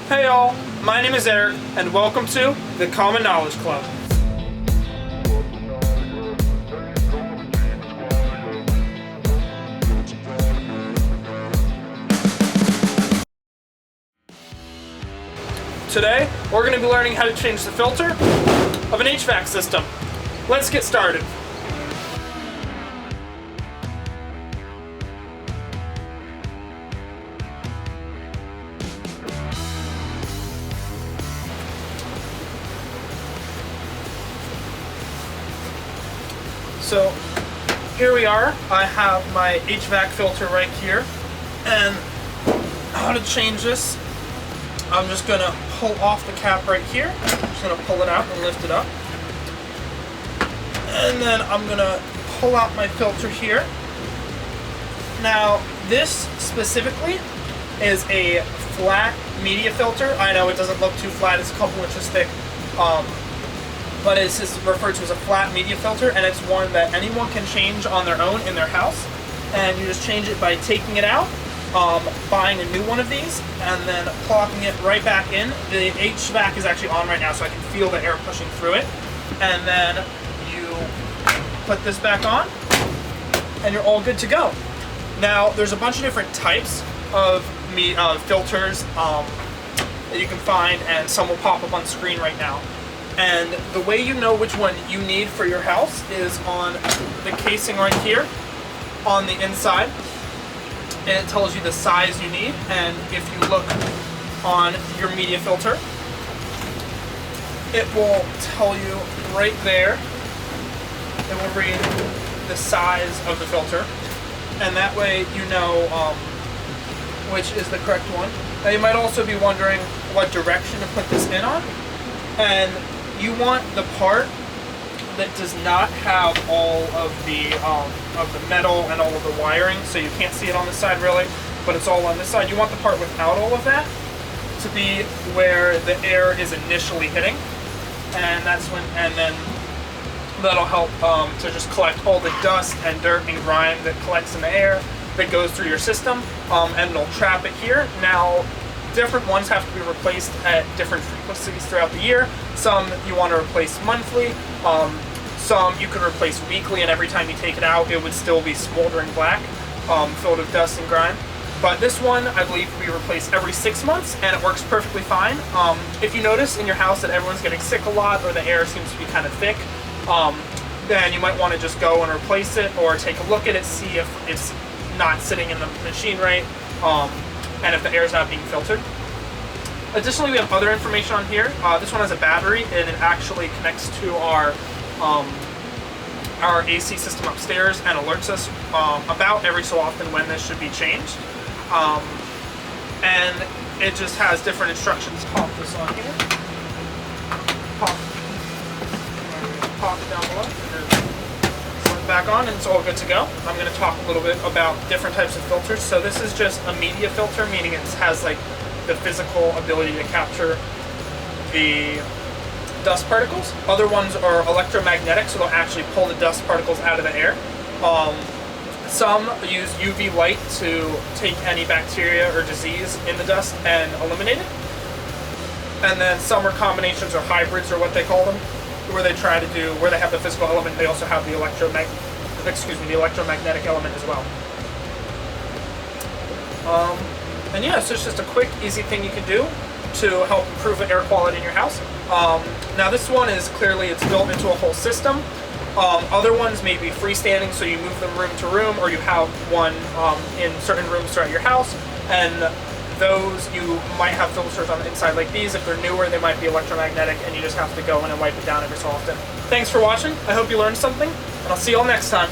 Hey y'all, my name is Eric, and welcome to the Common Knowledge Club. Today, we're going to be learning how to change the filter of an HVAC system. Let's get started. So here we are. I have my HVAC filter right here, and how to change this, I'm just going to pull off the cap right here. I'm just going to pull it out and lift it up. And then I'm going to pull out my filter here. Now, this specifically is a flat media filter. I know it doesn't look too flat, it's a couple inches thick. But it's just referred to as a flat media filter, and it's one that anyone can change on their own in their house. And you just change it by taking it out, buying a new one of these, and then plopping it right back in. The HVAC is actually on right now, so I can feel the air pushing through it. And then you put this back on, and you're all good to go. Now, there's a bunch of different types of filters that you can find, and some will pop up on screen right now. And the way you know which one you need for your house is on the casing right here on the inside. And it tells you the size you need. And if you look on your media filter, it will tell you right there. It will read the size of the filter. And that way you know which is the correct one. Now you might also be wondering what direction to put this in on. And you want the part that does not have all of the metal and all of the wiring, so you can't see it on this side really, but it's all on this side. You want the part without all of that to be where the air is initially hitting, and then that'll help to just collect all the dust and dirt and grime that collects in the air that goes through your system, and it'll trap it here. Now, different ones have to be replaced at different frequencies throughout the year. Some you want to replace monthly, some you can replace weekly, and every time you take it out it would still be smoldering black, filled with dust and grime. But this one, I believe, we replace every 6 months, and it works perfectly fine. If you notice in your house that everyone's getting sick a lot, or the air seems to be kind of thick, then you might want to just go and replace it, or take a look at it, see if it's not sitting in the machine right, and if the air is not being filtered. Additionally, we have other information on here. This one has a battery, and it actually connects to our AC system upstairs and alerts us about every so often when this should be changed. And it just has different instructions. Pop this on here. Pop it down below. Back on, and it's all good to go. I'm going to talk a little bit about different types of filters. So this is just a media filter, meaning it has like the physical ability to capture the dust particles. Other ones are electromagnetic, so they'll actually pull the dust particles out of the air. Some use UV light to take any bacteria or disease in the dust and eliminate it. And then some are combinations or hybrids, or what they call them, where they try to do, where they have the physical element, they also have the electromagnetic element as well. And yeah, so it's just a quick, easy thing you can do to help improve the air quality in your house. Now this one is clearly, it's built into a whole system. Other ones may be freestanding, so you move them room to room, or you have one in certain rooms throughout your house, and those you might have filters on the inside like these. If they're newer, they might be electromagnetic, and you just have to go in and wipe it down every so often. Thanks for watching. I hope you learned something, and I'll see you all next time.